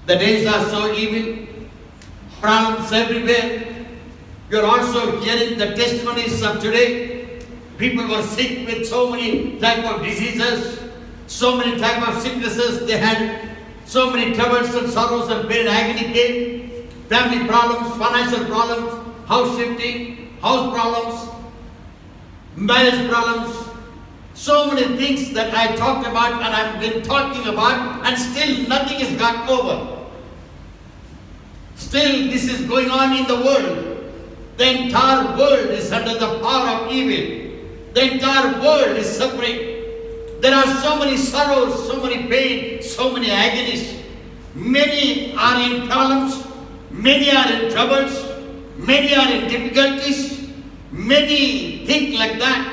The days are so evil, problems everywhere. You're also hearing the testimonies of today. People were sick with so many type of diseases, so many type of sicknesses they had, so many troubles and sorrows and pain and agony came, family problems, financial problems, house shifting, house problems, marriage problems, so many things that I talked about and I've been talking about, and still nothing is got over. Still this is going on in the world. The entire world is under the power of evil. The entire world is suffering. There are so many sorrows, so many pain, so many agonies. Many are in problems, many are in troubles, many are in difficulties. Many think like that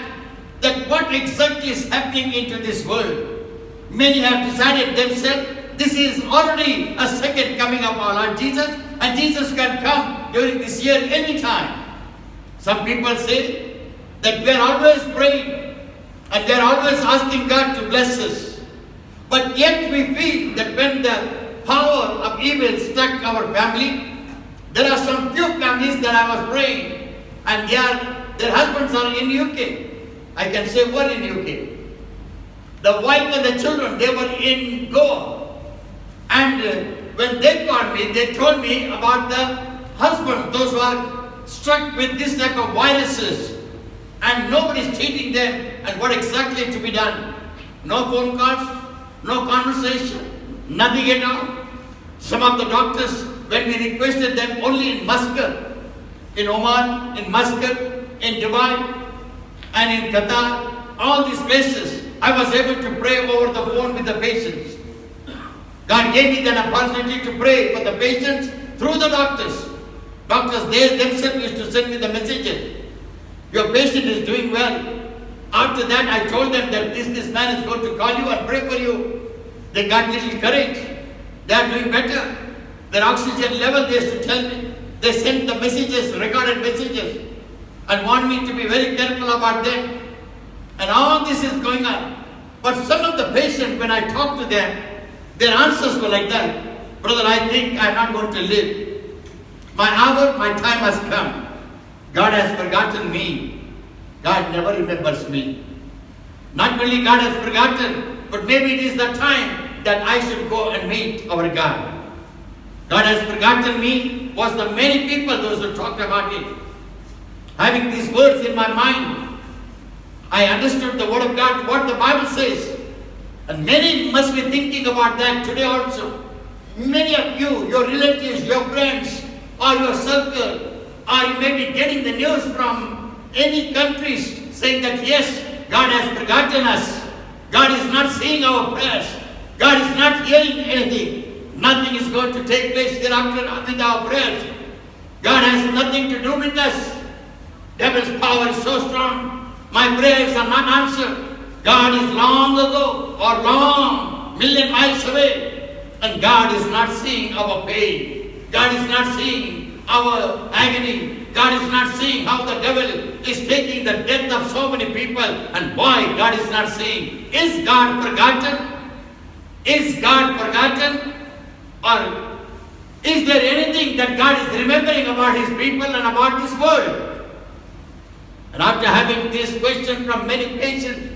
what exactly is happening into this world. Many have decided themselves, this is already a second coming of our Lord Jesus, and Jesus can come during this year anytime. Some people say that we are always praying and we are always asking God to bless us. But yet we feel that when the power of evil struck our family, there are some few families that I was praying and their husbands are in UK. I can say what in UK. The wife and the children, they were in Goa. And when they called me, they told me about the husband, those who are struck with this type of viruses. And nobody is treating them, and what exactly to be done. No phone calls, no conversation, nothing at all. Some of the doctors, when we requested them only in Muscat, in Oman, in Muscat, in Dubai, and in Qatar, all these places, I was able to pray over the phone with the patients. God gave me that opportunity to pray for the patients through the doctors. Doctors, they themselves used to send me the messages. Your patient is doing well. After that, I told them that this man is going to call you and pray for you. They got little courage. They are doing better. Their oxygen level, they used to tell me. They sent the messages, recorded messages, and want me to be very careful about them. And all this is going on. But some of the patients, when I talk to them, their answers were like that. Brother, I think I'm not going to live. My hour, my time has come. God has forgotten me. God never remembers me. Not only God has forgotten, but maybe it is the time that I should go and meet our God. God has forgotten me was the many people, those who talked about it. Having these words in my mind, I understood the word of God, what the Bible says. And many must be thinking about that today also. Many of you, your relatives, your friends, or your circle, or you may be getting the news from any countries saying that yes, God has forgotten us. God is not seeing our prayers. God is not hearing anything. Nothing is going to take place thereafter with our prayers. God has nothing to do with us. Devil's power is so strong. My prayers are not answered. God is long ago or long, million miles away. And God is not seeing our pain. God is not seeing our agony. God is not seeing how the devil is taking the death of so many people. And why God is not seeing? Is God forgotten? Is God forgotten? Or is there anything that God is remembering about His people and about this world? And after having this question from many patients,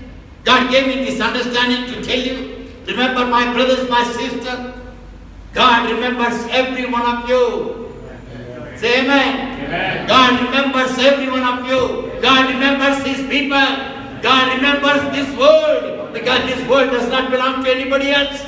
God gave me this understanding to tell you, remember my brothers, my sister, God remembers every one of you. Say amen. Amen. God remembers every one of you. God remembers His people. God remembers this world, because this world does not belong to anybody else.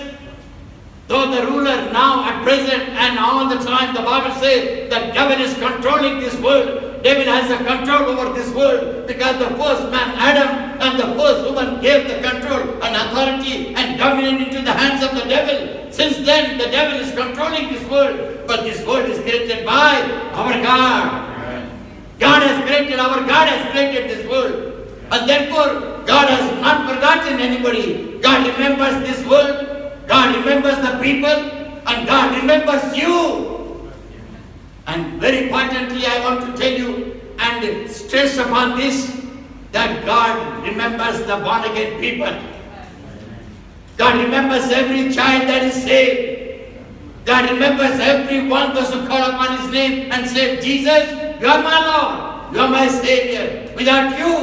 Though the ruler now at present and all the time, the Bible says that devil is controlling this world. Devil has a control over this world because the first man, Adam, and the first woman gave the control and authority and dominion into the hands of the devil. Since then, the devil is controlling this world. But this world is created by our God. God has created, our God has created this world. And therefore, God has not forgotten anybody. God remembers this world. God remembers the people, and God remembers you. And very importantly, I want to tell you and stress upon this, that God remembers the born again people. God remembers every child that is saved. God remembers everyone those who call upon His name and say, Jesus, you are my Lord, you are my Savior. Without you,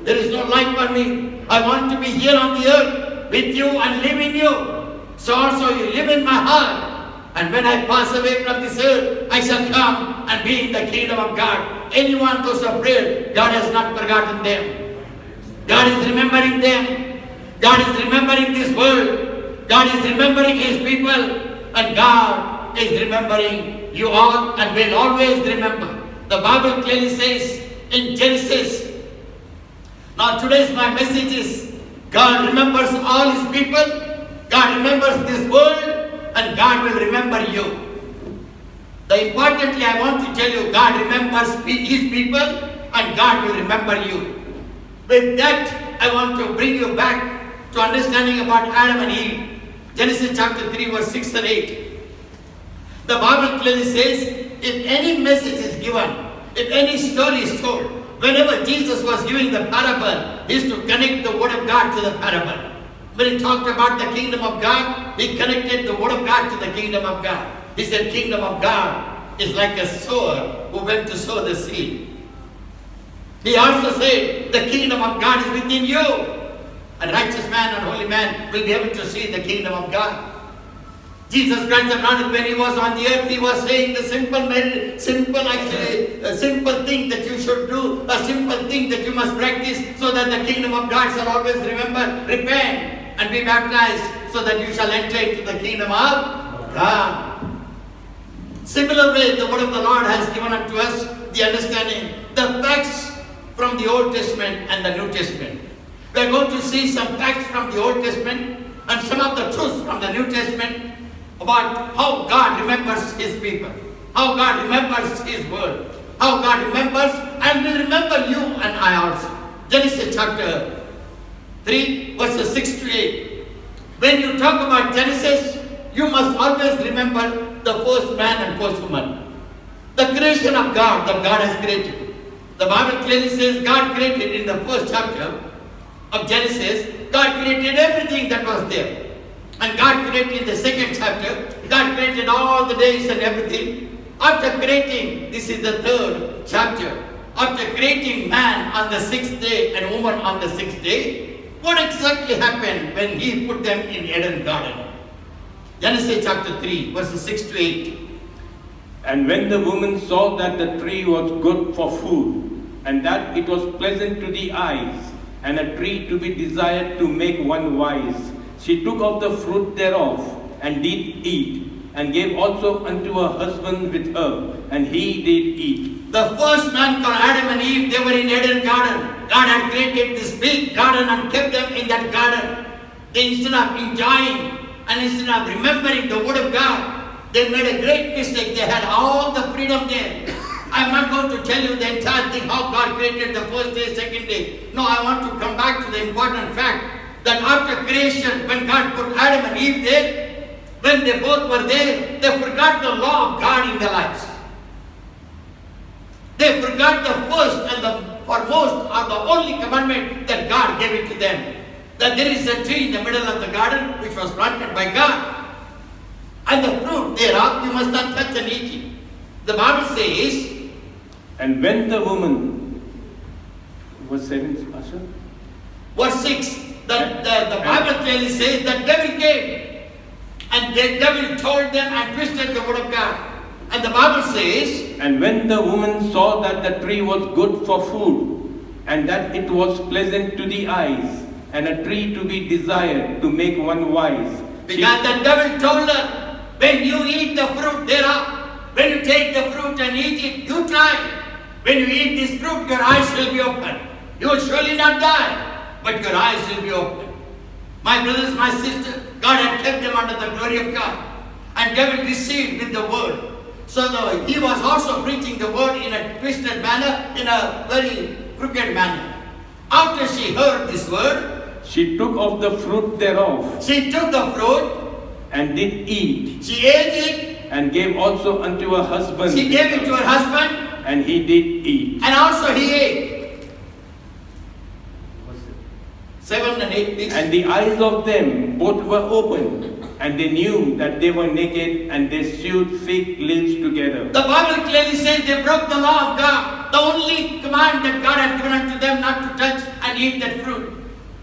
there is no life for me. I want to be here on the earth with you and live in you. So also you live in my heart. And when I pass away from this earth, I shall come and be in the kingdom of God. Anyone those who pray, God has not forgotten them. God is remembering them. God is remembering this world. God is remembering His people. And God is remembering you all and will always remember. The Bible clearly says in Genesis. Now today's my message is God remembers all His people. God remembers this world. And God will remember you. Importantly, I want to tell you, God remembers His people and God will remember you. With that, I want to bring you back to understanding about Adam and Eve. Genesis chapter 3, verse 6 and 8. The Bible clearly says, if any message is given, if any story is told, whenever Jesus was giving the parable, He used to connect the word of God to the parable. When He talked about the kingdom of God, He connected the word of God to the kingdom of God. He said, kingdom of God is like a sower who went to sow the seed. He also said, the kingdom of God is within you. A righteous man and holy man will be able to see the kingdom of God. Jesus Christ of Nazareth, when He was on the earth, He was saying the simple thing that you should do, a simple thing that you must practice so that the kingdom of God shall always remember. Repent and be baptized so that you shall enter into the kingdom of God. Similar way, the word of the Lord has given unto us the understanding, the facts from the Old Testament and the New Testament. We are going to see some facts from the Old Testament and some of the truths from the New Testament about how God remembers His people, how God remembers His word, how God remembers and will remember you and I also. Genesis chapter 3, verses 6 to 8. When you talk about Genesis, you must always remember the first man and first woman. The creation of God that God has created. The Bible clearly says God created in the first chapter of Genesis, God created everything that was there. And God created in the second chapter, God created all the days and everything. After creating, this is the third chapter, after creating man on the sixth day and woman on the sixth day, what exactly happened when He put them in Eden garden? Genesis chapter 3, verses 6 to 8. And when the woman saw that the tree was good for food, and that it was pleasant to the eyes, and a tree to be desired to make one wise, she took of the fruit thereof, and did eat, and gave also unto her husband with her, and he did eat. The first man called Adam and Eve, they were in Eden garden. God had created this big garden and kept them in that garden. They, instead of enjoying and instead of remembering the word of God, they made a great mistake. They had all the freedom there. I'm not going to tell you the entire thing, how God created the first day, second day. No, I want to come back to the important fact that after creation, when God put Adam and Eve there, when they both were there, they forgot the law of God in their lives. They forgot the first and the foremost or the only commandment that God gave it to them. That there is a tree in the middle of the garden which was planted by God. And the fruit thereof you must not touch and eat it. The Bible says, and when the woman, verse 7, Pastor? Verse 6, the Bible clearly says that devil came and the devil told them and twisted the word of God. And the Bible says, and when the woman saw that the tree was good for food, and that it was pleasant to the eyes, and a tree to be desired to make one wise. Because the devil told her, when you eat the fruit thereof, when you take the fruit and eat it, you try. When you eat this fruit, your eyes will be open. You will surely not die, but your eyes will be open. My brothers, my sisters, God had kept them under the glory of God. And devil deceived with the word. So he was also preaching the word in a twisted manner, in a very crooked manner. After she heard this word, she took of the fruit thereof. She took the fruit and did eat. She ate it. And gave also unto her husband. She gave it to her husband. And he did eat. And also he ate. 7 and 8, please. And the eyes of them both were opened, And they knew that they were naked, and they sewed fig leaves together. The Bible clearly says they broke the law of God, the only command that God had given unto them not to touch and eat that fruit.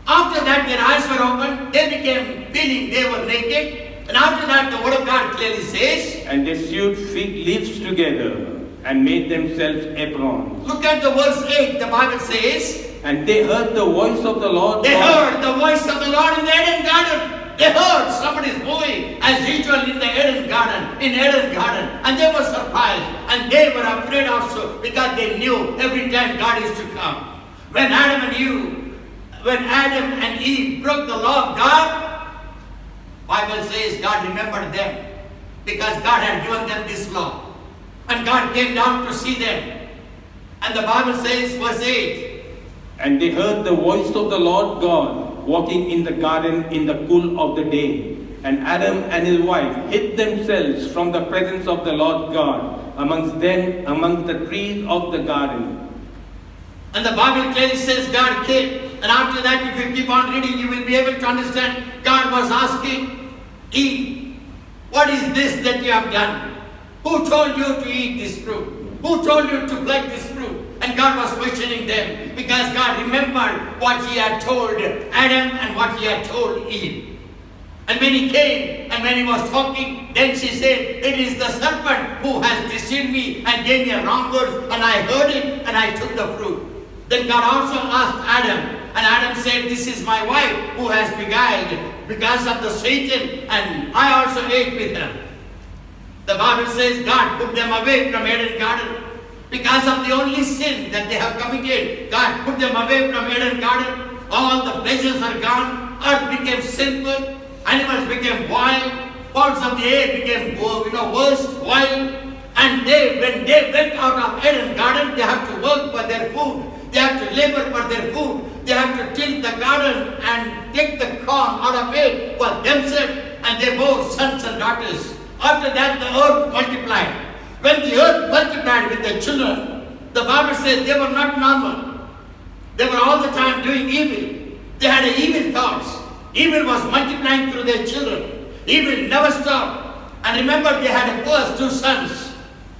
After that, their eyes were opened, they became feeling they were naked, and after that, the Word of God clearly says, And they sewed fig leaves together and made themselves aprons. look at the verse 8, the Bible says, And they heard the voice of the Lord they God. heard the voice of the Lord in the Eden garden. They heard somebody's moving as usual in the Eden garden, and they were surprised, and they were afraid also because they knew every time God is to come. When Adam and Eve broke the law of God, Bible says God remembered them because God had given them this law. And God came down to see them. And the Bible says, verse 8, And they heard the voice of the Lord God walking in the garden in the cool of the day. And Adam and his wife hid themselves from the presence of the Lord God amongst the trees of the garden. and the Bible clearly says God came. And after that, if you keep on reading, you will be able to understand God was asking Eve, what is this that you have done? Who told you to eat this fruit? Who told you to pluck this fruit? And God was questioning them because God remembered what He had told Adam and what He had told Eve. And when He came and when He was talking, then she said, it is the serpent who has deceived me and gave me a wrong words, and I heard it and I took the fruit. Then God also asked Adam, and Adam said, this is my wife who has beguiled because of the Satan, and I also ate with her. The Bible says God put them away from Eden garden. Because of the only sin that they have committed, God put them away from Eden garden. All the pleasures are gone. Earth became sinful. Animals became wild. Birds of the air became worse, wild. And when they went out of Eden garden, they have to work for their food. They have to labor for their food. They have to till the garden and take the corn out of it for themselves. And they bore sons and daughters. After that, the earth multiplied. When the earth multiplied with their children, the Bible says they were not normal. They were all the time doing evil. They had evil thoughts. Evil was multiplying through their children. Evil never stopped. And remember, they had first two sons,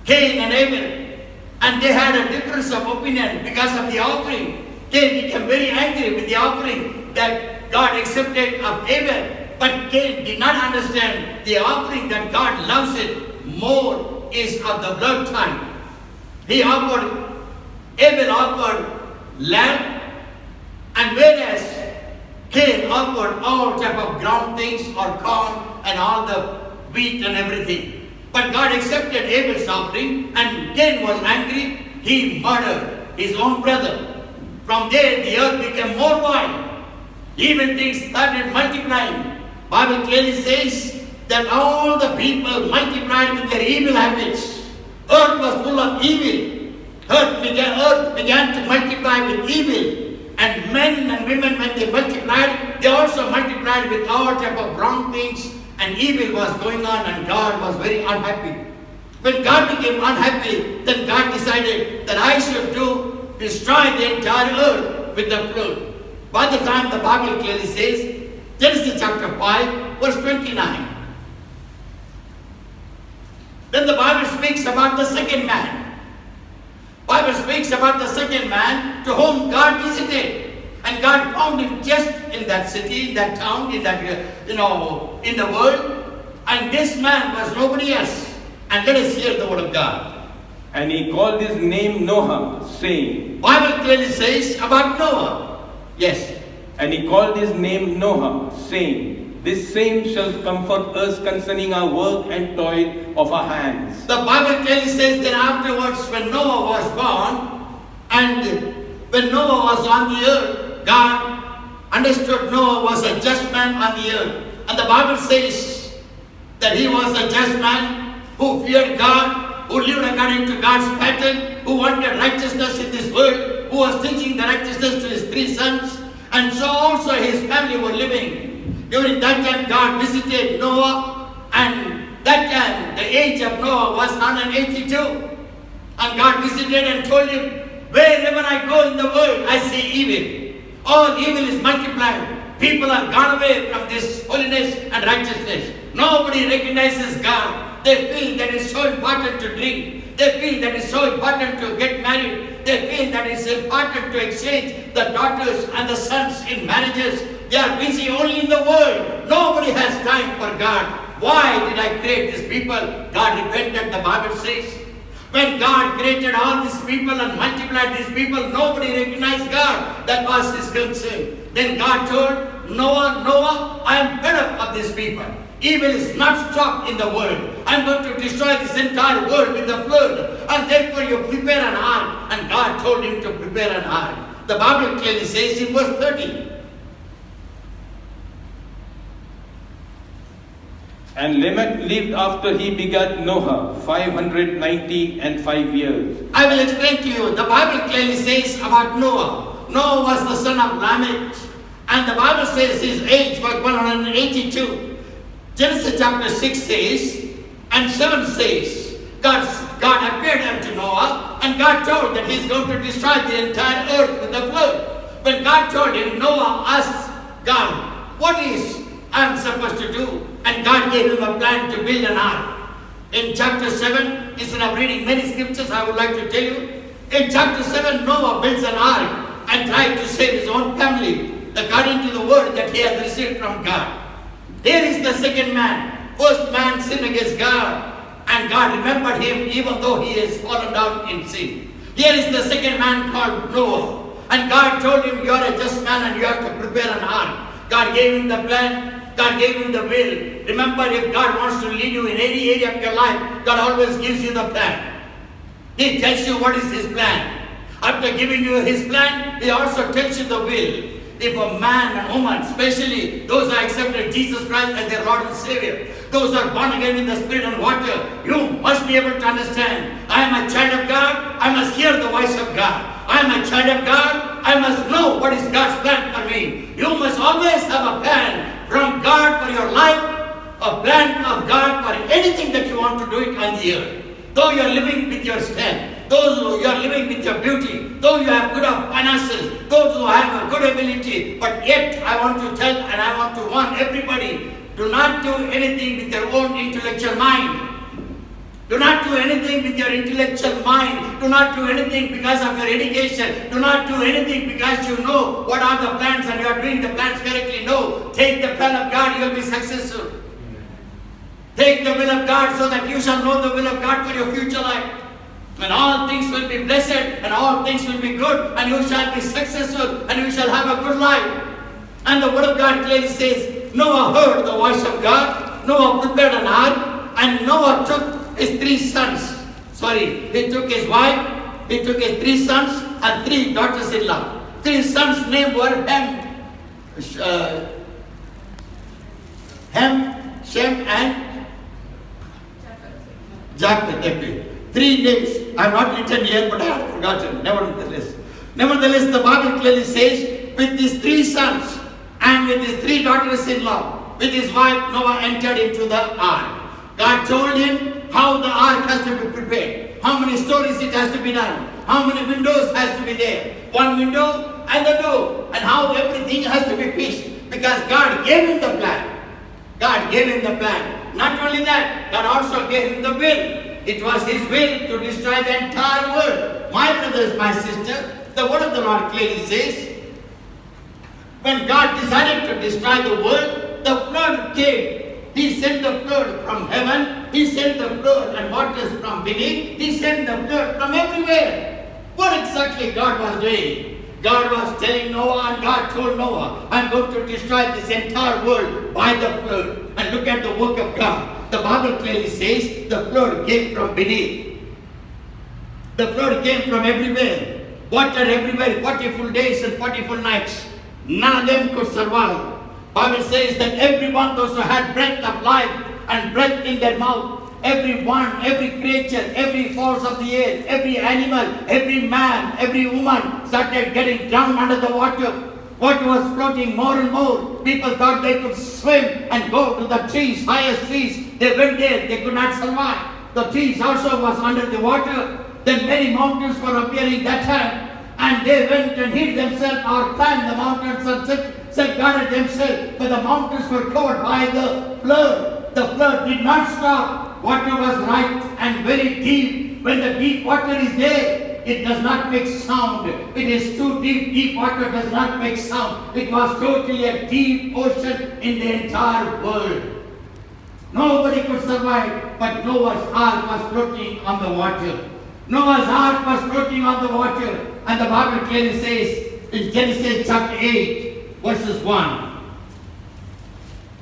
Cain and Abel. And they had a difference of opinion because of the offering. Cain became very angry with the offering that God accepted of Abel. But Cain did not understand the offering that God loves it more is of the blood type. Abel offered lamb, and whereas Cain offered all type of ground things or corn and all the wheat and everything. But God accepted Abel's offering, and Cain was angry. He murdered his own brother. From there, the earth became more wild. Evil things started multiplying. Bible clearly says that all the people multiplied with their evil habits. Earth was full of evil. Earth began to multiply with evil. And men and women, when they multiplied, they also multiplied with all type of wrong things. And evil was going on, and God was very unhappy. When God became unhappy, then God decided that I should destroy the entire earth with the flood. By the time the Bible clearly says, Genesis chapter 5, verse 29. Then the Bible speaks about the second man. Bible speaks about the second man to whom God visited. And God found him just in that city, in that town, in that, in the world. And this man was nobody else. And let us hear the word of God. And he called his name Noah, saying, Bible clearly says about Noah. Yes. And he called his name Noah, saying, this same shall comfort us concerning our work and toil of our hands. The Bible clearly says that afterwards, when Noah was born, and when Noah was on the earth, God understood Noah was a just man on the earth. And the Bible says that he was a just man who feared God, who lived according to God's pattern, who wanted righteousness in this world, who was teaching the righteousness to his three sons. And so also his family were living. During that time, God visited Noah, and that time the age of Noah was 182. And God visited and told him, wherever I go in the world, I see evil. All evil is multiplied. People are gone away from this holiness and righteousness. Nobody recognizes God. They feel that it's so important to drink. They feel that it's so important to get married. They feel that it's important to exchange the daughters and the sons in marriages. They are busy only in the world. Nobody has time for God. Why did I create these people? God repented, the Bible says. When God created all these people and multiplied these people, nobody recognized God. That was his concern. Then God told Noah, Noah, I am fed up of these people. Evil is not stopped in the world. I am going to destroy this entire world with the flood. And therefore you prepare an ark. And God told him to prepare an ark. The Bible clearly says in verse 30. And Lamech lived after he begat Noah 595 years. I will explain to you. The Bible clearly says about Noah. Noah was the son of Lamech. And the Bible says his age was 182. Genesis chapter 6 says, and 7 says, God appeared unto Noah, and God told that he's going to destroy the entire earth with the flood. When God told him, Noah asked God, what is I am supposed to do? And God gave him a plan to build an ark. In chapter 7, instead of reading many scriptures, I would like to tell you, in chapter 7, Noah builds an ark and tried to save his own family according to the word that he has received from God. Here is the second man. First man sinned against God, and God remembered him even though he has fallen down in sin. Here is the second man called Noah, and God told him, you are a just man and you have to prepare an ark. God gave him the plan, God gave him the will. Remember, if God wants to lead you in any area of your life, God always gives you the plan. He tells you what is his plan. After giving you his plan, he also tells you the will. If a man and woman, especially those who accepted Jesus Christ as their Lord and Savior, those who are born again in the Spirit and water, you must be able to understand, I am a child of God, I must hear the voice of God. I am a child of God, I must know what is God's plan for me. You must always have a plan from God for your life, a plan of God for anything that you want to do it on the earth. Though you are living with your strength, those who you are living with your beauty, though you have good finances, those who have a good ability, but yet I want to tell and I want to warn everybody, do not do anything with your own intellectual mind. Do not do anything with your intellectual mind. Do not do anything because of your education. Do not do anything because you know what are the plans and you are doing the plans correctly. No, take the plan of God, you will be successful. Take the will of God so that you shall know the will of God for your future life. And all things will be blessed and all things will be good and you shall be successful and you shall have a good life. And the word of God clearly says, Noah heard the voice of God. Noah prepared an ark and Noah took his 3 sons. He took his wife, he took his 3 sons and 3 daughters-in-law. 3 sons' names were Ham, Shem and Japheth. 3 names. I have not written here, but I have forgotten. Nevertheless, the Bible clearly says, with his 3 sons and with his 3 daughters-in-law, with his wife, Noah entered into the ark. God told him how the ark has to be prepared, how many stories it has to be done, how many windows has to be there, 1 window and the door, and how everything has to be pitched, because God gave him the plan. God gave him the plan. Not only that, God also gave him the will. It was his will to destroy the entire world. My brothers, my sister, the word of the Lord clearly says, when God decided to destroy the world, the flood came. He sent the flood from heaven. He sent the flood and waters from beneath. He sent the flood from everywhere. What exactly God was doing? God was telling Noah, and God told Noah, I'm going to destroy this entire world by the flood. And look at the work of God. The Bible clearly says the flood came from beneath. The flood came from everywhere. Water everywhere, 40 full days and 40 full nights. None of them could survive. Bible says that everyone, those who had breath of life and breath in their mouth, everyone, every creature, every force of the air, every animal, every man, every woman started getting drowned under the water. Water was floating more and more. People thought they could swim and go to the trees, highest trees. They went there, they could not survive. The trees also was under the water. Then many mountains were appearing that time. And they went and hid themselves or climbed the mountains and safeguarded themselves. But the mountains were covered by the flood. the flood did not stop. Water was right and very deep. When the deep water is there, it does not make sound. It is too deep. Deep water does not make sound. It was totally a deep ocean in the entire world. Nobody could survive, but Noah's ark was floating on the water. Noah's ark was floating on the water. And the Bible clearly says in Genesis chapter 8, verses 1.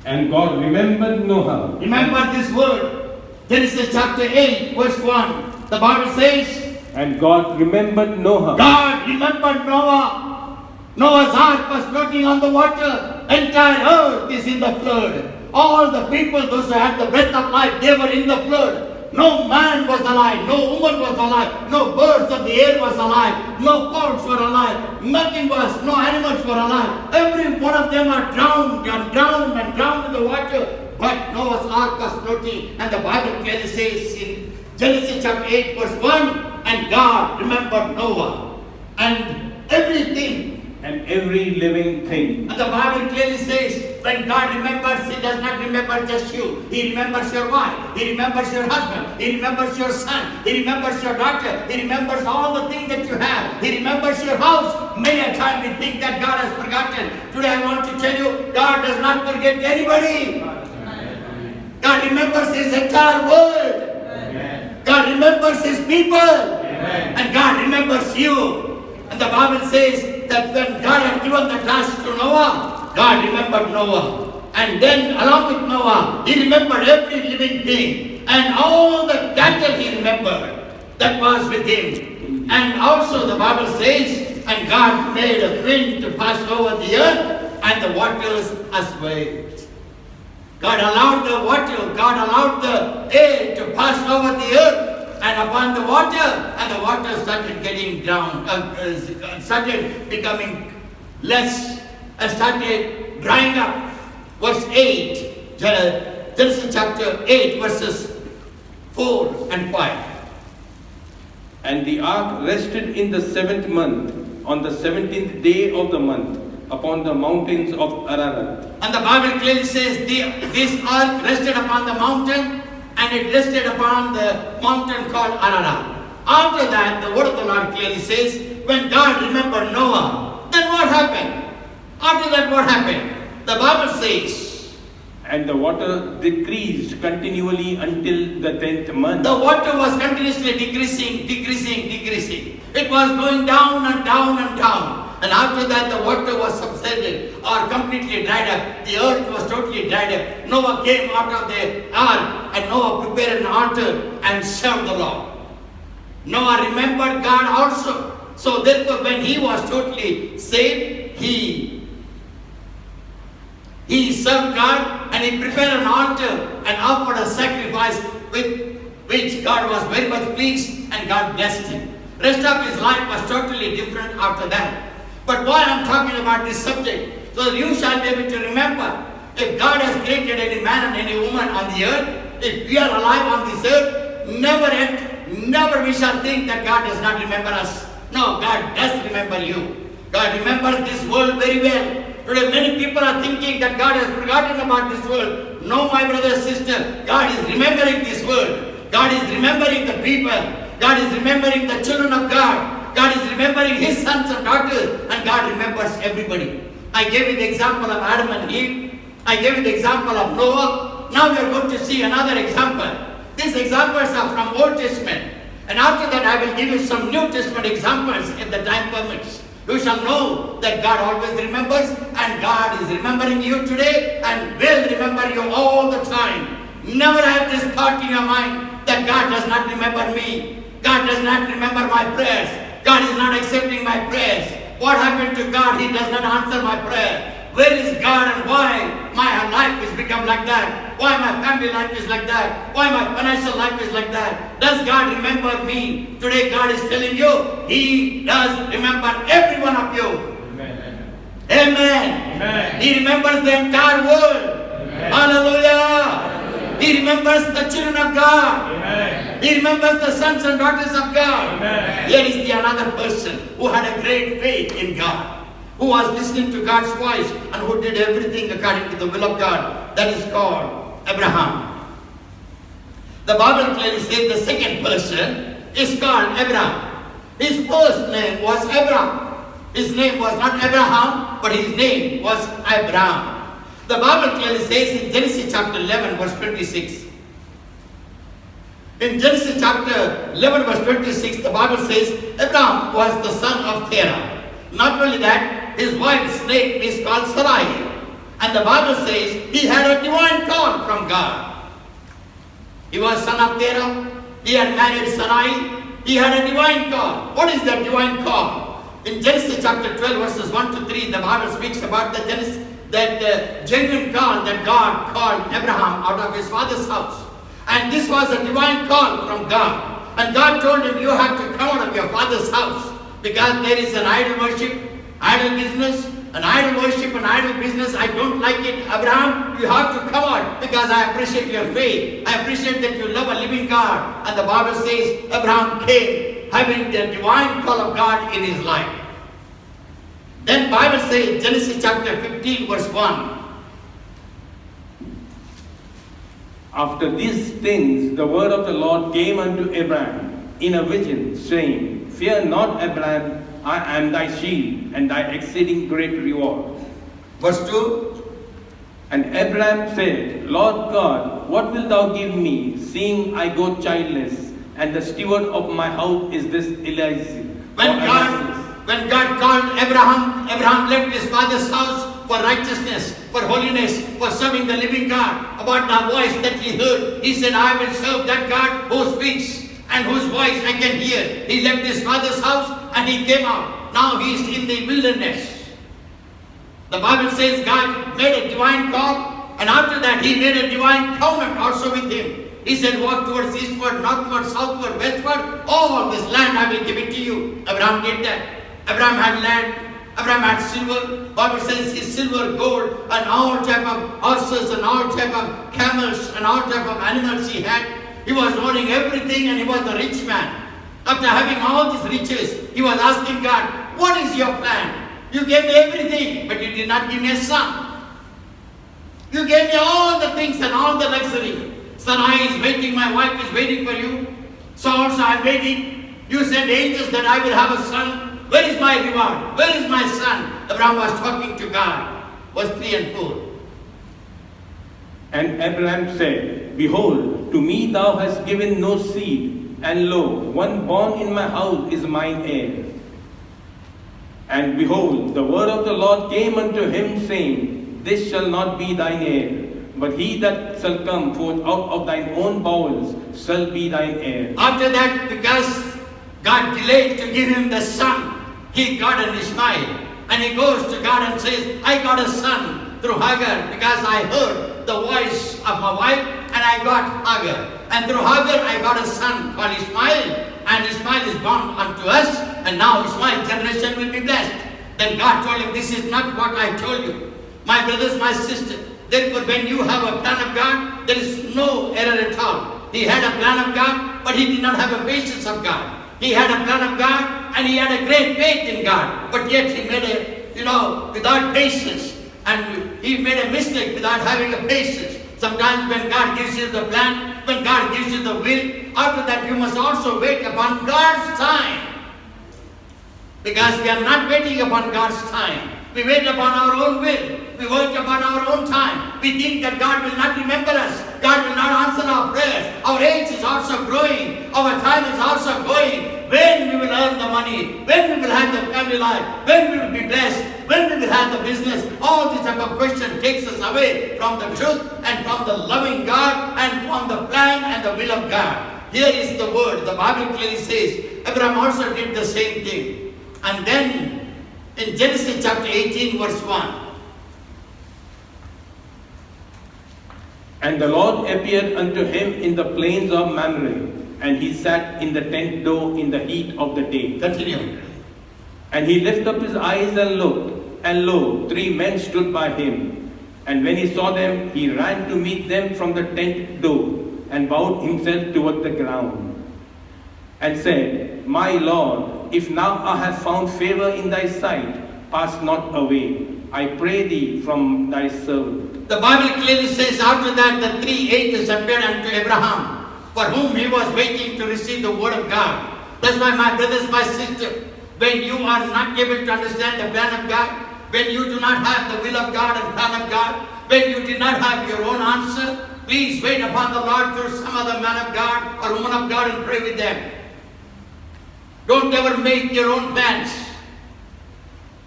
And God remembered Noah. Remember this word. Genesis chapter 8, verse 1. The Bible says, And God remembered Noah. God remembered Noah. Noah's ark was floating on the water. Entire earth is in the flood. All the people, those who had the breath of life, they were in the flood. No man was alive, no woman was alive, no birds of the air was alive, no birds were alive, nothing was, no animals were alive. Every one of them are drowned and drowned and drowned in the water. But Noah's ark was floating, and the Bible clearly says in Genesis chapter 8 verse 1, and God remembered Noah and everything. And every living thing. And the Bible clearly says, when God remembers, He does not remember just you. He remembers your wife. He remembers your husband. He remembers your son. He remembers your daughter. He remembers all the things that you have. He remembers your house. Many a time we think that God has forgotten. Today I want to tell you, God does not forget anybody. God remembers His entire world. God remembers His people. And God remembers you. And the Bible says, that when God had given the task to Noah, God remembered Noah. And then along with Noah, He remembered every living thing. And all the cattle He remembered that was with Him. And also the Bible says, and God made a wind to pass over the earth, and the waters assuaged. God allowed the water, God allowed the air to pass over the earth and upon the water, and the water started getting down, started becoming less, and started drying up. Verse 8, Genesis chapter 8, verses 4 and 5. And the ark rested in the 7th month, on the 17th day of the month, upon the mountains of Ararat. And the Bible clearly says, this ark rested upon the mountain, and it rested upon the mountain called Ararat. After that, the word of the Lord clearly says, when God remembered Noah, then what happened? After that, what happened? The Bible says, and the water decreased continually until the 10th month. The water was continuously decreasing. It was going down and down and down. And after that, the water was subsided or completely dried up. The earth was totally dried up. Noah came out of the ark, and Noah prepared an altar and served the Lord. Noah remembered God also. So therefore, when he was totally saved, he served God, and he prepared an altar and offered a sacrifice with which God was very much pleased, and God blessed him. Rest of his life was totally different after that. But why I'm talking about this subject, so that you shall be able to remember, if God has created any man and any woman on the earth, if we are alive on this earth, never we shall think that God does not remember us. No, God does remember you. God remembers this world very well. Today many people are thinking that God has forgotten about this world. No, my brother, sister, God is remembering this world. God is remembering the people. God is remembering the children of God. God is remembering His sons and daughters, and God remembers everybody. I gave you the example of Adam and Eve. I gave you the example of Noah. Now we are going to see another example. These examples are from Old Testament. And after that I will give you some New Testament examples if the time permits. You shall know that God always remembers, and God is remembering you today and will remember you all the time. Never have this thought in your mind that God does not remember me. God does not remember my prayers. God is not accepting my prayers. What happened to God? He does not answer my prayer. Where is God, and why my life has become like that? Why my family life is like that? Why my financial life is like that? Does God remember me? Today God is telling you, He does remember every one of you. Amen. Amen. Amen. He remembers the entire world. Amen. Hallelujah. He remembers the children of God. Amen. He remembers the sons and daughters of God. Amen. Here is the another person who had a great faith in God, who was listening to God's voice and who did everything according to the will of God. That is called Abraham. The Bible clearly says the second person is called Abraham. His first name was Abraham. His name was not Abraham, but his name was Abraham. The Bible clearly says in Genesis chapter 11 verse 26. In Genesis chapter 11 verse 26, the Bible says Abraham was the son of Terah. Not only that, his wife's name is called Sarai. And the Bible says he had a divine call from God. He was son of Terah. He had married Sarai. He had a divine call. What is that divine call? In Genesis chapter 12 verses 1 to 3, the Bible speaks about that genuine call that God called Abraham out of his father's house. And this was a divine call from God. And God told him, you have to come out of your father's house because there is an idol worship, idol business, an idol worship and idol business. I don't like it. Abraham, you have to come out because I appreciate your faith. I appreciate that you love a living God. And the Bible says Abraham came having the divine call of God in his life. Then Bible says Genesis chapter 15 verse 1. After these things, the word of the Lord came unto Abraham in a vision, saying, Fear not, Abraham, I am thy shield and thy exceeding great reward. Verse 2. And Abraham said, Lord God, what wilt thou give me, seeing I go childless, and the steward of my house is this Eliezer? When God called Abraham, Abraham left his father's house for righteousness, for holiness, for serving the living God. About the voice that he heard, he said, I will serve that God who speaks and whose voice I can hear. He left his father's house and he came out. Now he is in the wilderness. The Bible says God made a divine call, and after that he made a divine covenant also with him. He said, walk towards eastward, northward, southward, westward. All this land I will give it to you. Abraham did that. Abraham had land. Abraham had silver. Bible says his silver, gold, and all type of horses and all type of camels and all type of animals he had. He was owning everything and he was a rich man. After having all these riches, he was asking God, what is your plan? You gave me everything, but you did not give me a son. You gave me all the things and all the luxury. Sarai is waiting, my wife is waiting for you. So also I am waiting. You sent angels that I will have a son. Where is my reward? Where is my son? Abraham was talking to God. Verse 3 and 4. And Abraham said, Behold, to me thou hast given no seed, and lo, one born in my house is mine heir. And behold, the word of the Lord came unto him, saying, This shall not be thine heir, but he that shall come forth out of thine own bowels shall be thine heir. After that, because God delayed to give him the son, he got an Ishmael. And he goes to God and says, I got a son through Hagar because I heard the voice of my wife and I got Hagar. And through Hagar I got a son called Ishmael. And Ishmael is born unto us, and now Ishmael's generation will be blessed. Then God told him, this is not what I told you. My brothers, my sisters, therefore when you have a plan of God, there is no error at all. He had a plan of God, but he did not have a patience of God. He had a plan of God, and he had a great faith in God. But yet he made without patience. And he made a mistake without having a patience. Sometimes when God gives you the plan, when God gives you the will, after that you must also wait upon God's time. Because we are not waiting upon God's time. We wait upon our own will. We wait upon our own time. We think that God will not remember us. God will not answer our prayers. Our age is also growing. Our time is also going. When we will earn the money, when we will have the family life, when we will be blessed, when we will have the business, all this type of question takes us away from the truth and from the loving God and from the plan and the will of God. Here is the word. The Bible clearly says, Abraham also did the same thing. And then in Genesis chapter 18 verse 1. And the Lord appeared unto him in the plains of Mamre, and he sat in the tent door in the heat of the day. Continue. And he lifted up his eyes and looked, and lo, 3 men stood by him. And when he saw them, he ran to meet them from the tent door, and bowed himself toward the ground, and said, My Lord, if now I have found favor in thy sight, pass not away, I pray thee, from thy servant. The Bible clearly says after that the three angels appeared unto Abraham, for whom he was waiting to receive the word of God. That's why, my brothers, my sisters, when you are not able to understand the plan of God, when you do not have the will of God and plan of God, when you did not have your own answer, please wait upon the Lord through some other man of God or woman of God and pray with them. Don't ever make your own plans,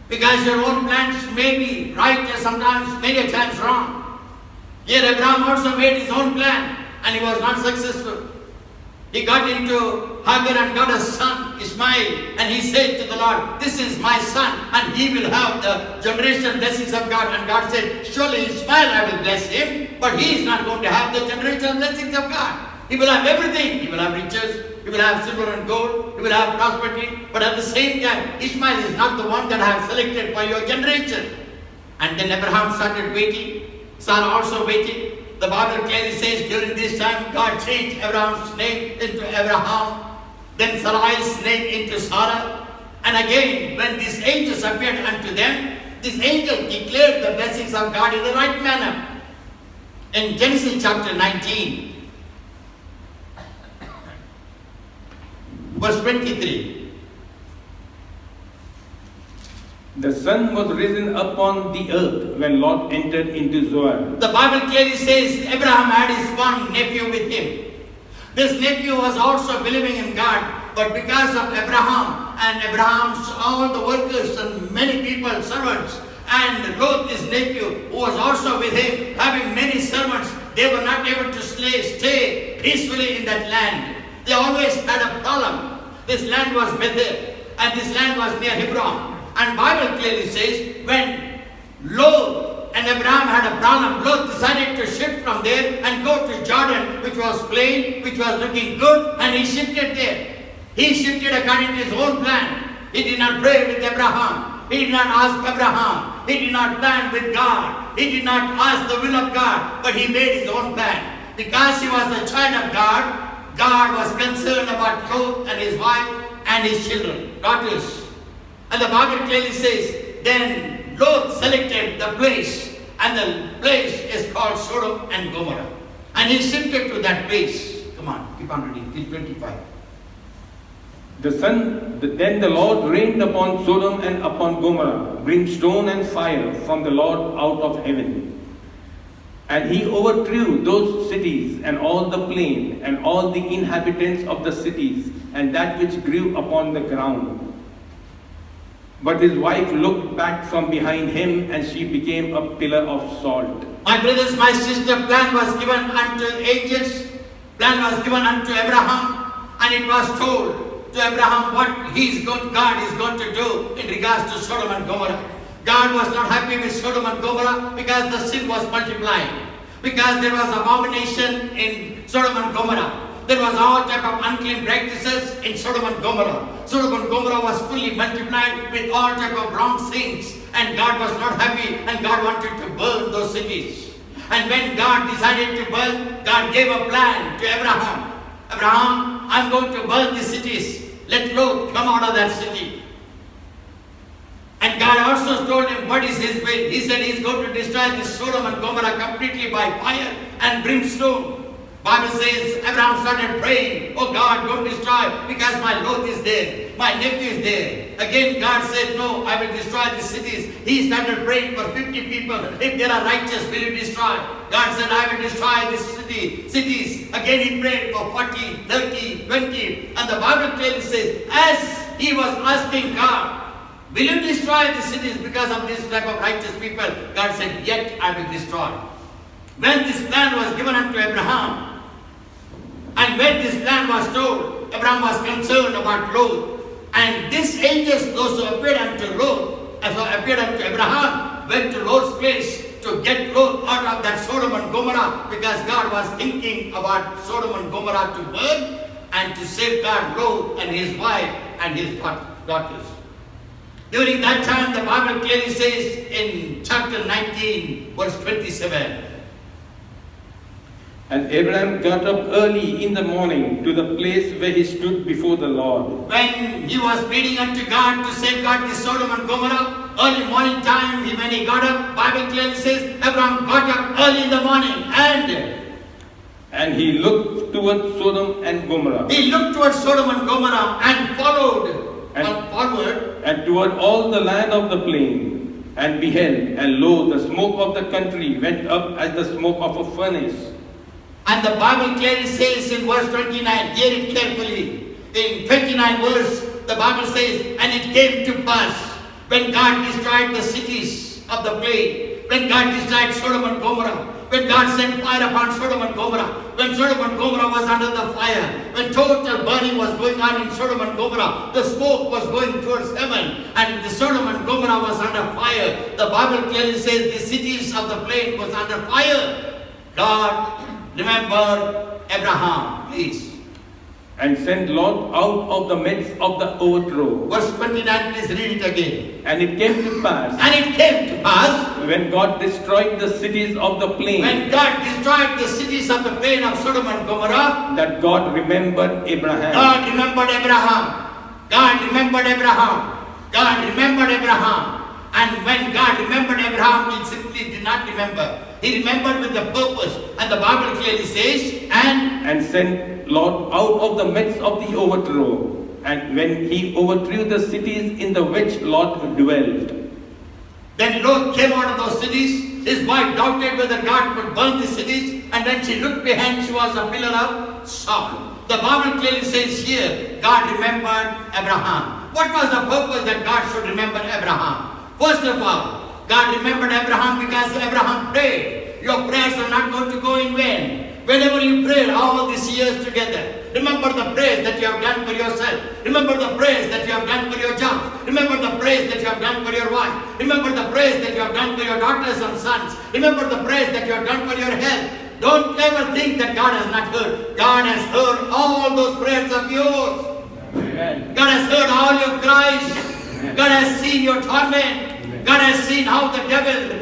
because your own plans may be right and sometimes many times wrong. Here Abraham also made his own plan and he was not successful. He got into Hagar and got a son, Ishmael, and he said to the Lord, this is my son and he will have the generation blessings of God. And God said, surely Ishmael I will bless him, but he is not going to have the generation blessings of God. He will have everything. He will have riches, he will have silver and gold, he will have prosperity, but at the same time, Ishmael is not the one that I have selected for your generation. And then Abraham started waiting, Sarah also waited. The Bible clearly says during this time God changed Abraham's name into Abraham, then Sarai's name into Sarah. And again, when these angels appeared unto them, this angel declared the blessings of God in the right manner. In Genesis chapter 19, verse 23. The sun was risen upon the earth when Lot entered into Zoar. The Bible clearly says Abraham had his one nephew with him. This nephew was also believing in God, but because of Abraham and Abraham's all the workers and many people, servants, and Lot, his nephew, who was also with him, having many servants, they were not able to stay peacefully in that land. They always had a problem. This land was Bethel, and this land was near Hebron. And Bible clearly says when Lot and Abraham had a problem, Lot decided to shift from there and go to Jordan, which was plain, which was looking good, and he shifted there. He shifted according to his own plan. He did not pray with Abraham. He did not ask Abraham. He did not plan with God. He did not ask the will of God, but he made his own plan. Because he was a child of God, God was concerned about Lot and his wife and his children, daughters. And the Bible clearly says, then Lot selected the place, and the place is called Sodom and Gomorrah. And he shifted to that place. Come on, keep on reading, till 25. Then the Lord rained upon Sodom and upon Gomorrah brimstone and fire from the Lord out of heaven. And he overthrew those cities and all the plain and all the inhabitants of the cities and that which grew upon the ground. But his wife looked back from behind him, and she became a pillar of salt. My brothers, my sister, plan was given unto angels, plan was given unto Abraham, and it was told to Abraham what God is going to do in regards to Sodom and Gomorrah. God was not happy with Sodom and Gomorrah because the sin was multiplying. Because there was abomination in Sodom and Gomorrah. There was all type of unclean practices in Sodom and Gomorrah. Sodom and Gomorrah was fully multiplied with all type of wrong things. And God was not happy, and God wanted to burn those cities. And when God decided to burn, God gave a plan to Abraham. Abraham, I'm going to burn these cities. Let Lot come out of that city. And God also told him what is his will. He said he's going to destroy this Sodom and Gomorrah completely by fire and brimstone. Bible says Abraham started praying, oh God, don't destroy, because my Lot is there, my nephew is there. Again God said, no, I will destroy the cities. He started praying for 50 people. If they are righteous, will you destroy? God said, I will destroy this cities. Again he prayed for 40, 30, 20. And the Bible clearly says, as he was asking God, will you destroy the cities because of this type of righteous people? God said, yet I will destroy. When this plan was given unto Abraham, and when this plan was told, Abraham was concerned about Lot. And these angels, those who appeared unto Lot, appeared unto Abraham, went to Lot's place to get Lot out of that Sodom and Gomorrah, because God was thinking about Sodom and Gomorrah to burn and to safeguard Lot and his wife and his daughters. During that time, the Bible clearly says in chapter 19, verse 27, And Abraham got up early in the morning to the place where he stood before the Lord. When he was pleading unto God to safeguard the Sodom and Gomorrah, early morning time, when he got up, Bible clearly says, Abraham got up early in the morning And he looked towards Sodom and Gomorrah. he looked towards Sodom and Gomorrah and forward. And toward all the land of the plain, and beheld, and lo, the smoke of the country went up as the smoke of a furnace. And the Bible clearly says in verse 29, hear it carefully. In 29 verse, the Bible says, and it came to pass, when God destroyed the cities of the plain, when God destroyed Sodom and Gomorrah, when God sent fire upon Sodom and Gomorrah, when Sodom and Gomorrah was under the fire, when total burning was going on in Sodom and Gomorrah, the smoke was going towards heaven, and the Sodom and Gomorrah was under fire. The Bible clearly says the cities of the plain was under fire. God remembered Abraham, please. And sent Lot out of the midst of the overthrow. Verse 29, please read it again. And it came to pass, And it came to pass, when God destroyed the cities of the plain, when God destroyed the cities of the plain of Sodom and Gomorrah, that God remembered Abraham. God remembered Abraham. God remembered Abraham. God remembered Abraham. And when God remembered Abraham, he simply did not remember. He remembered with the purpose. And the Bible clearly says, And sent Lot out of the midst of the overthrow. And when he overthrew the cities in the which Lot dwelt. Then Lot came out of those cities. His wife doubted whether God could burn the cities. And then she looked behind, she was a pillar of salt. The Bible clearly says here, God remembered Abraham. What was the purpose that God should remember Abraham? First of all, God remembered Abraham because Abraham prayed. Your prayers are not going to go in vain. Whenever you prayed all these years together, remember the prayers that you have done for yourself. Remember the prayers that you have done for your job. Remember the prayers that you have done for your wife. Remember the prayers that you have done for your daughters and sons. Remember the prayers that you have done for your health. Don't ever think that God has not heard. God has heard all those prayers of yours. Amen. God has heard all your cries. God has seen your torment. God has seen how the devil,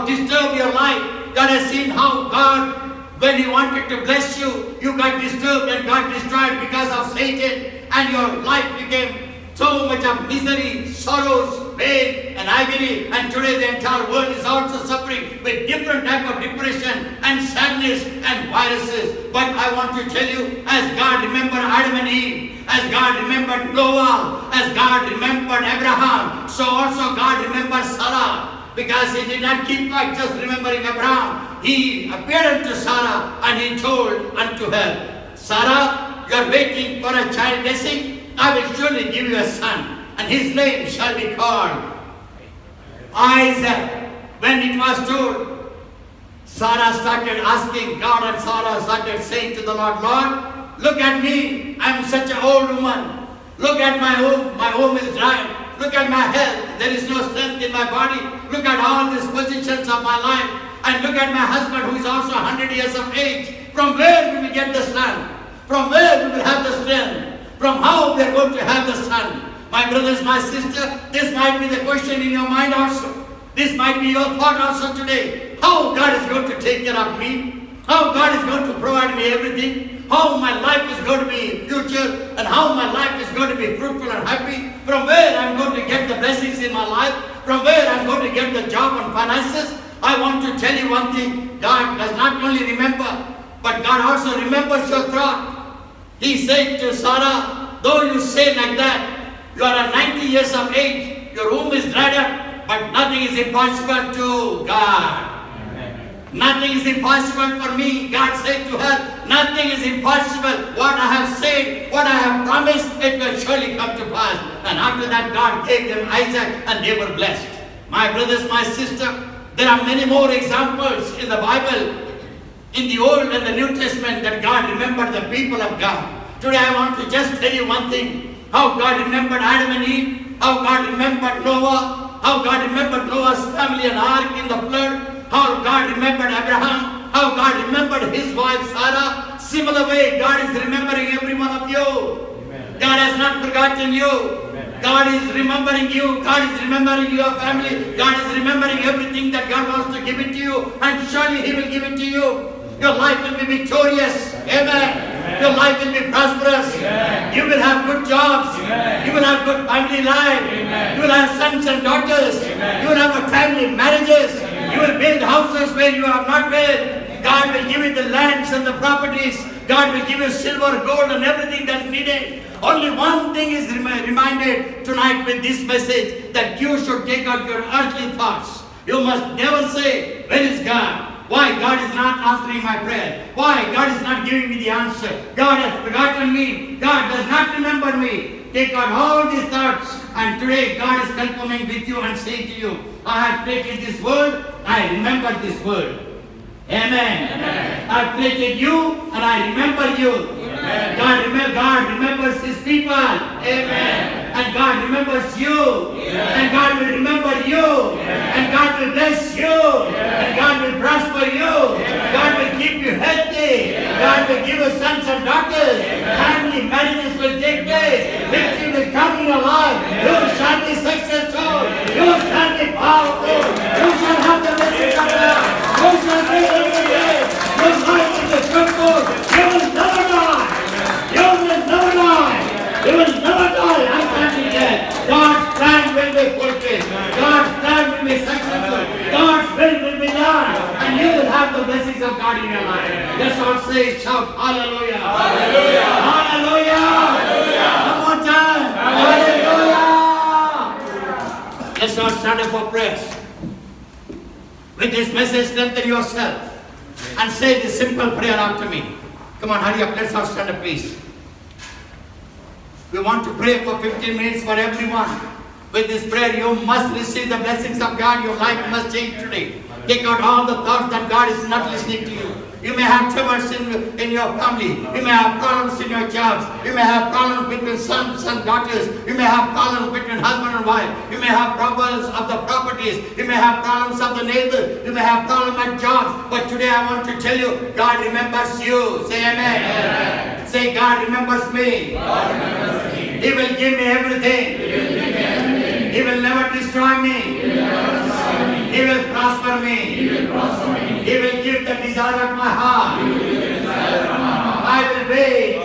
disturbed your life. God has seen how God, when He wanted to bless you, you got disturbed and got destroyed because of Satan, and your life became so much of misery, sorrows, pain, and agony. And today the entire world is also suffering with different type of depression and sadness and viruses. But I want to tell you, as God remembered Adam and Eve, as God remembered Noah, as God remembered Abraham, so also God remembered Sarah. Because He did not keep quiet just remembering Abraham. He appeared unto Sarah and He told unto her, Sarah, you are waiting for a child blessing. I will surely give you a son, and his name shall be called Isaac. When it was told, Sarah started asking God, and Sarah started saying to the Lord, Lord, look at me, I am such an old woman. Look at my home is dry. Look at my health, there is no strength in my body. Look at all these positions of my life. And look at my husband who is also 100 years of age. From where we will get the son? From where we will have the strength? From how we are going to have the son? My brothers, my sister, this might be the question in your mind also. This might be your thought also today. How God is going to take care of me? How God is going to provide me everything? How my life is going to be future, and how my life is going to be fruitful and happy? From where I'm going to get the blessings in my life? From where I'm going to get the job and finances? I want to tell you one thing. God does not only remember, but God also remembers your thought. He said to Sarah, though you say like that, you are 90 years of age, your womb is dried up, but nothing is impossible to God. Nothing is impossible for me. God said to her, nothing is impossible. What I have said, what I have promised, it will surely come to pass. And after that, God gave them Isaac, and they were blessed. My brothers, my sister, there are many more examples in the Bible, in the Old and the New Testament, that God remembered the people of God. Today I want to just tell you one thing. How God remembered Adam and Eve. How God remembered Noah. How God remembered Noah's family and ark in the flood. How God remembered Abraham. How God remembered his wife Sarah. Similar way, God is remembering every one of you. Amen. God has not forgotten you. Amen. God is remembering you. God is remembering your family. God is remembering everything that God wants to give it to you. And surely He will give it to you. Your life will be victorious. Amen. Your life will be prosperous. You will have good jobs. You will have good family life. You will have sons and daughters. You will have a timely marriages. You will build houses where you have not built. God will give you the lands and the properties. God will give you silver, gold, and everything that is needed. Only one thing is reminded tonight with this message, that you should take out your earthly thoughts. You must never say, where is God? Why God is not answering my prayer? Why God is not giving me the answer? God has forgotten me. God does not remember me. Take out all these thoughts, and today God is confirming with you and saying to you, I have created this world, I remember this world. Amen. I have created you and I remember you. God remembers His people. Amen. And God remembers you. And God will remember you. And God will bless you. And God will prosper you. God will keep you healthy. God will give you sons and daughters. Family marriages will take place. Victory will come in your life. You shall be successful. You shall be powerful. You shall have the blessings of God. You shall be every day. Your life is a temple. You will never die. You will never die. You will never die. I can't be dead. God's plan will be fulfilled. God's plan will be successful. God's will be done. And you will have the blessings of God in your life. Let's all say, shout, hallelujah. Hallelujah. Hallelujah. Hallelujah. One more time. Hallelujah. Let's all stand up for prayers. With this message, strengthen yourself. And say this simple prayer after me. Come on, hurry up. Let's all stand up, please. We want to pray for 15 minutes for everyone. With this prayer, you must receive the blessings of God. Your life must change today. Take out all the thoughts that God is not listening to you. You may have troubles in your family. You may have problems in your jobs. You may have problems between sons and daughters. You may have problems between husband and wife. You may have problems of the properties. You may have problems of the neighbors. You may have problems at jobs. But today I want to tell you, God remembers you. Say amen. Amen. Say, God remembers me. God remembers me. He will give me everything. He will give me everything. He will never destroy me. He will never destroy me. He will prosper me. He will prosper me. He will give the desire of my heart. He will give the desire of my heart. I will wait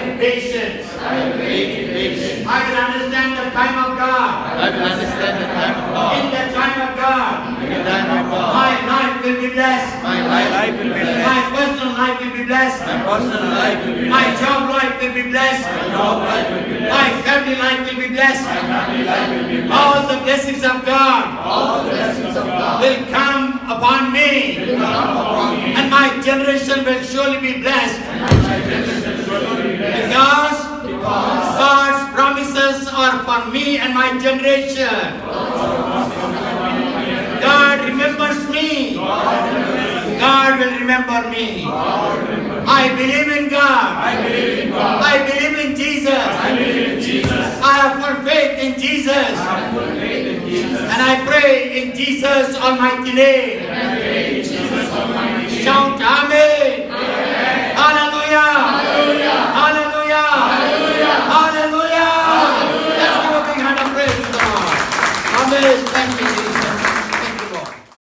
in patience. I will wait in patience. I will understand the time of God. I will understand the time of God. In the time of God. In the time of God. My life will be blessed. My life will be blessed. My personal life will be blessed. My personal life will be blessed. My job life will be blessed. My job life will be blessed. My family life will be blessed. My family life will be blessed. All the blessings of God. All the blessings of God will come upon me. Will come upon me. And my generation will surely be blessed. Because God's promises are for me and my generation. God remembers me. God will remember me. I believe in God. I believe in Jesus. I have full faith in Jesus. And I pray in Jesus' almighty name. Shout